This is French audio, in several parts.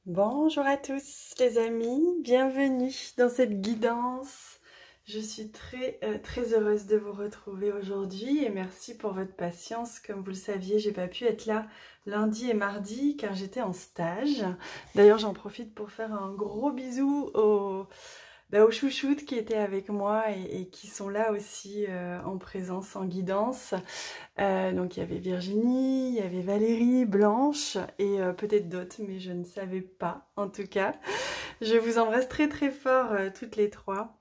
Bonjour à tous les amis, bienvenue dans cette guidance. Je suis très heureuse de vous retrouver aujourd'hui et merci pour votre patience. Comme vous le saviez, j'ai pas pu être là lundi et mardi car j'étais en stage. D'ailleurs, j'en profite pour faire un gros bisou aux chouchoutes qui étaient avec moi et qui sont là aussi en présence, en guidance. Donc il y avait Virginie, il y avait Valérie, Blanche et peut-être d'autres, mais je ne savais pas en tout cas. Je vous embrasse très fort toutes les trois.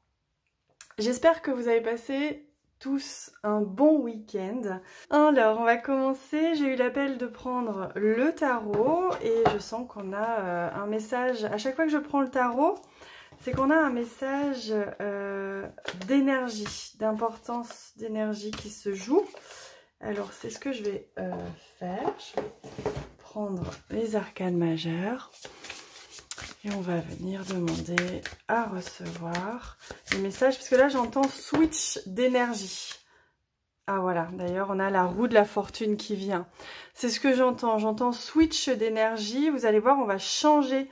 J'espère que vous avez passé tous un bon week-end. Alors on va commencer, j'ai eu l'appel de prendre le tarot et je sens qu'on a un message. À chaque fois que je prends le tarot, c'est qu'on a un message d'énergie, d'importance d'énergie qui se joue. Alors c'est ce que je vais faire. Je vais prendre les arcanes majeures et on va venir demander à recevoir les messages. Parce que là j'entends switch d'énergie. Ah voilà, d'ailleurs on a la roue de la fortune qui vient. C'est ce que j'entends. J'entends switch d'énergie. Vous allez voir, on va changer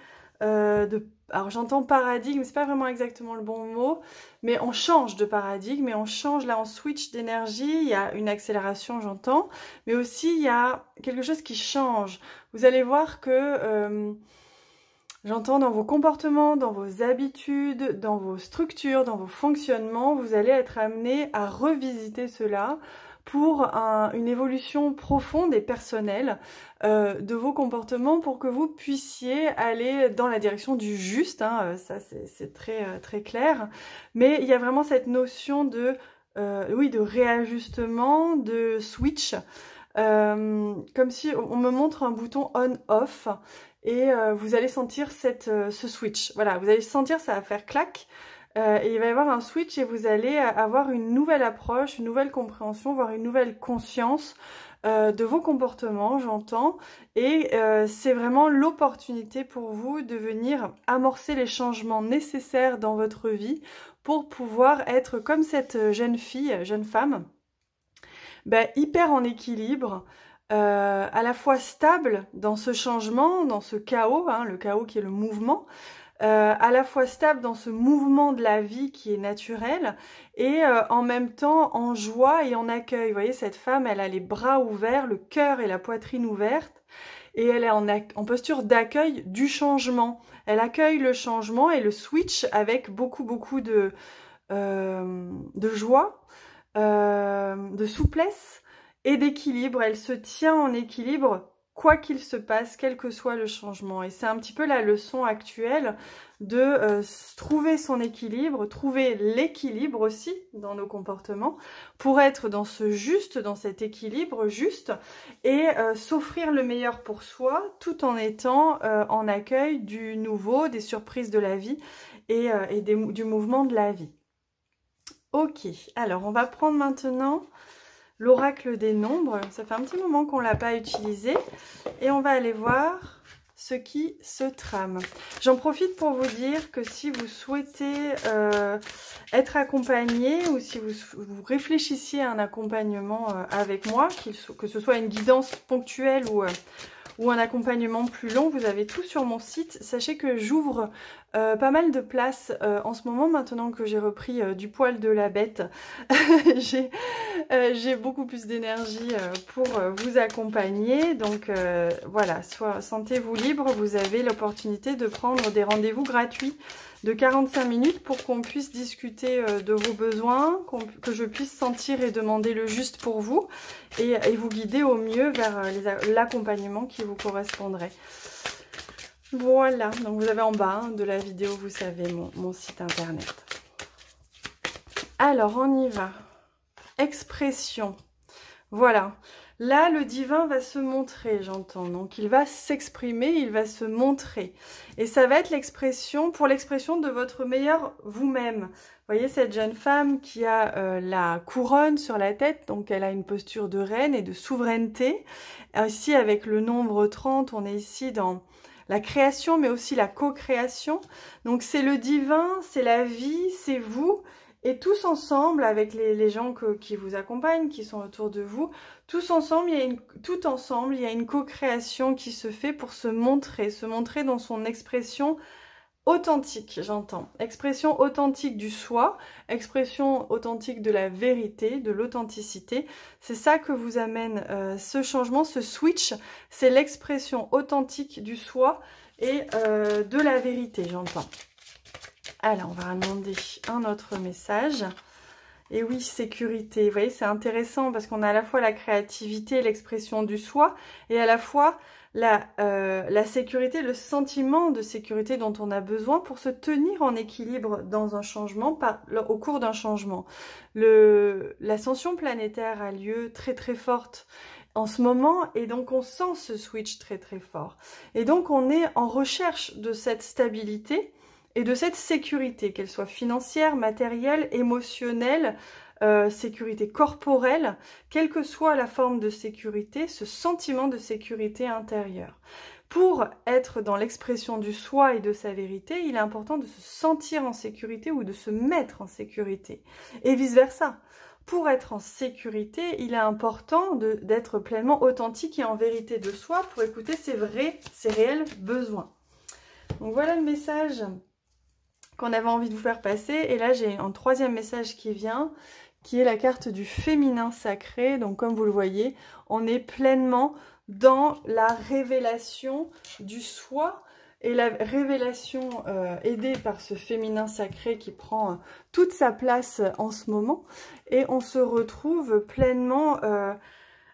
alors j'entends paradigme, c'est pas vraiment exactement le bon mot, mais on change de paradigme et on change là en switch d'énergie. Il y a une accélération, j'entends, mais aussi il y a quelque chose qui change. Vous allez voir que j'entends dans vos comportements, dans vos habitudes, dans vos structures, dans vos fonctionnements, vous allez être amené à revisiter cela pour une évolution profonde et personnelle de vos comportements pour que vous puissiez aller dans la direction du juste, hein, ça c'est très clair, mais il y a vraiment cette notion de, oui, de réajustement, de switch, comme si on me montre un bouton on-off et vous allez sentir ce switch, voilà, vous allez sentir, ça va faire clac. Et il va y avoir un switch et vous allez avoir une nouvelle approche, une nouvelle compréhension, voire une nouvelle conscience de vos comportements, j'entends. Et c'est vraiment l'opportunité pour vous de venir amorcer les changements nécessaires dans votre vie pour pouvoir être comme cette jeune fille, jeune femme, hyper en équilibre, à la fois stable dans ce changement, dans ce chaos, hein, le chaos qui est le mouvement, à la fois stable dans ce mouvement de la vie qui est naturel et en même temps en joie et en accueil. Vous voyez, cette femme, elle a les bras ouverts, le cœur et la poitrine ouvertes et elle est en posture d'accueil du changement. Elle accueille le changement et le switch avec beaucoup de joie, de souplesse et d'équilibre. Elle se tient en équilibre quoi qu'il se passe, quel que soit le changement. Et c'est un petit peu la leçon actuelle de trouver son équilibre, trouver l'équilibre aussi dans nos comportements pour être dans ce juste, dans cet équilibre juste et s'offrir le meilleur pour soi tout en étant en accueil du nouveau, des surprises de la vie et du mouvement de la vie. Ok, alors on va prendre maintenant l'oracle des nombres. Ça fait un petit moment qu'on ne l'a pas utilisé et on va aller voir ce qui se trame. J'en profite pour vous dire que si vous souhaitez être accompagné ou si vous réfléchissiez à un accompagnement avec moi, que ce soit une guidance ponctuelle ou un accompagnement plus long, vous avez tout sur mon site. Sachez que j'ouvre pas mal de places en ce moment, maintenant que j'ai repris du poil de la bête. J'ai beaucoup plus d'énergie pour vous accompagner. Donc voilà, sentez-vous libre, vous avez l'opportunité de prendre des rendez-vous gratuits de 45 minutes pour qu'on puisse discuter de vos besoins, que je puisse sentir et demander le juste pour vous et vous guider au mieux vers l'accompagnement qui vous correspondrait. Voilà, donc vous avez en bas de la vidéo, vous savez, mon site internet. Alors, on y va. Expression. Voilà. Là, le divin va se montrer, j'entends. Donc, il va s'exprimer, il va se montrer. Et ça va être pour l'expression de votre meilleur vous-même. Vous voyez cette jeune femme qui a la couronne sur la tête, donc elle a une posture de reine et de souveraineté. Ici, avec le nombre 30, on est ici dans la création, mais aussi la co-création. Donc, c'est le divin, c'est la vie, c'est vous. Et tous ensemble, avec les gens qui vous accompagnent, qui sont autour de vous, Tout ensemble, il y a une co-création qui se fait pour se montrer dans son expression authentique, j'entends. Expression authentique du soi, expression authentique de la vérité, de l'authenticité. C'est ça que vous amène ce changement, ce switch. C'est l'expression authentique du soi et de la vérité, j'entends. Alors, on va demander un autre message. Et oui, sécurité. Vous voyez, c'est intéressant parce qu'on a à la fois la créativité, l'expression du soi, et à la fois la sécurité, le sentiment de sécurité dont on a besoin pour se tenir en équilibre dans un changement, au cours d'un changement. L'ascension planétaire a lieu très très forte en ce moment, et donc on sent ce switch très très fort. Et donc on est en recherche de cette stabilité, et de cette sécurité, qu'elle soit financière, matérielle, émotionnelle, sécurité corporelle, quelle que soit la forme de sécurité, ce sentiment de sécurité intérieure. Pour être dans l'expression du soi et de sa vérité, il est important de se sentir en sécurité ou de se mettre en sécurité. Et vice-versa. Pour être en sécurité, il est important d'être pleinement authentique et en vérité de soi pour écouter ses réels besoins. Donc voilà le message qu'on avait envie de vous faire passer. Et là, j'ai un troisième message qui vient, qui est la carte du féminin sacré. Donc, comme vous le voyez, on est pleinement dans la révélation du soi et la révélation aidée par ce féminin sacré qui prend toute sa place en ce moment. Et on se retrouve pleinement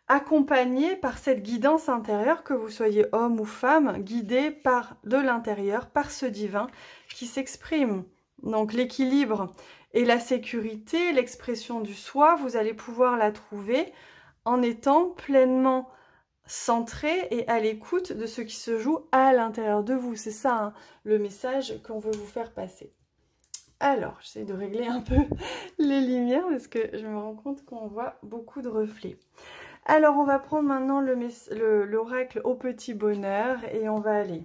accompagné par cette guidance intérieure, que vous soyez homme ou femme, guidé par de l'intérieur, par ce divin qui s'exprime. Donc l'équilibre et la sécurité, l'expression du soi, vous allez pouvoir la trouver en étant pleinement centré et à l'écoute de ce qui se joue à l'intérieur de vous. C'est ça hein, le message qu'on veut vous faire passer. Alors, j'essaie de régler un peu les lumières parce que je me rends compte qu'on voit beaucoup de reflets. Alors, on va prendre maintenant l'oracle au petit bonheur et on va aller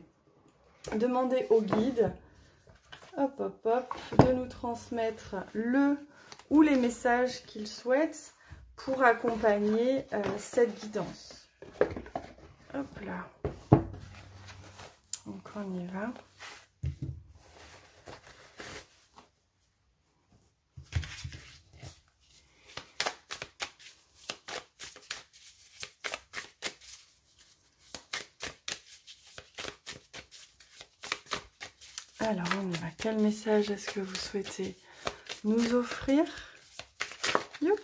demander au guide, hop, hop, hop, de nous transmettre le ou les messages qu'il souhaite pour accompagner cette guidance. Hop là. Donc, on y va. Alors, on y va. Quel message est-ce que vous souhaitez nous offrir? Youp.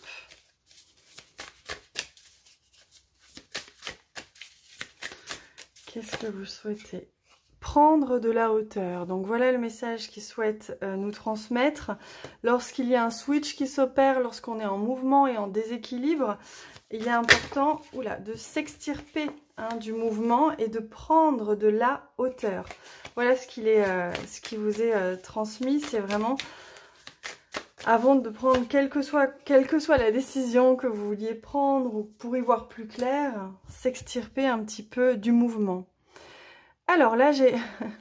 Qu'est-ce que vous souhaitez? Prendre de la hauteur. Donc, voilà le message qu'il souhaite nous transmettre. Lorsqu'il y a un switch qui s'opère, lorsqu'on est en mouvement et en déséquilibre, il est important de s'extirper du mouvement et de prendre de la hauteur. Voilà ce qui vous est transmis. C'est vraiment, avant de prendre quelle que soit la décision que vous vouliez prendre ou pour y voir plus clair, s'extirper un petit peu du mouvement. Alors là, j'ai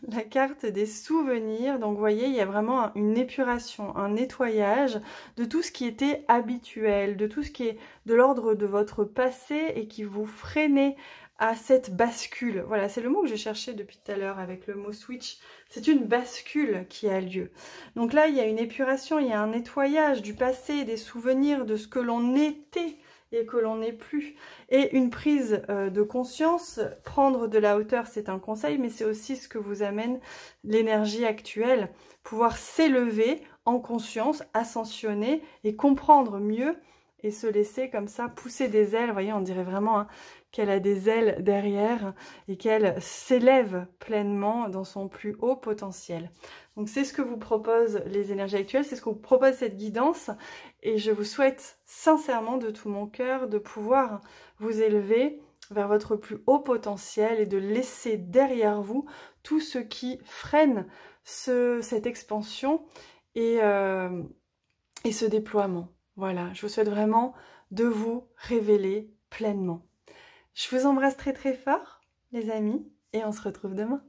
la carte des souvenirs. Donc, vous voyez, il y a vraiment une épuration, un nettoyage de tout ce qui était habituel, de tout ce qui est de l'ordre de votre passé et qui vous freinait à cette bascule. Voilà, c'est le mot que j'ai cherché depuis tout à l'heure avec le mot switch. C'est une bascule qui a lieu. Donc là, il y a une épuration, il y a un nettoyage du passé, des souvenirs, de ce que l'on était et que l'on n'est plus. Et une prise de conscience, prendre de la hauteur, c'est un conseil, mais c'est aussi ce que vous amène l'énergie actuelle. Pouvoir s'élever en conscience, ascensionner et comprendre mieux et se laisser comme ça pousser des ailes. Vous voyez, on dirait vraiment qu'elle a des ailes derrière et qu'elle s'élève pleinement dans son plus haut potentiel. Donc c'est ce que vous proposent les énergies actuelles, c'est ce que vous propose cette guidance et je vous souhaite sincèrement de tout mon cœur de pouvoir vous élever vers votre plus haut potentiel et de laisser derrière vous tout ce qui freine cette expansion et ce déploiement. Voilà, je vous souhaite vraiment de vous révéler pleinement. Je vous embrasse très très fort, les amis, et on se retrouve demain.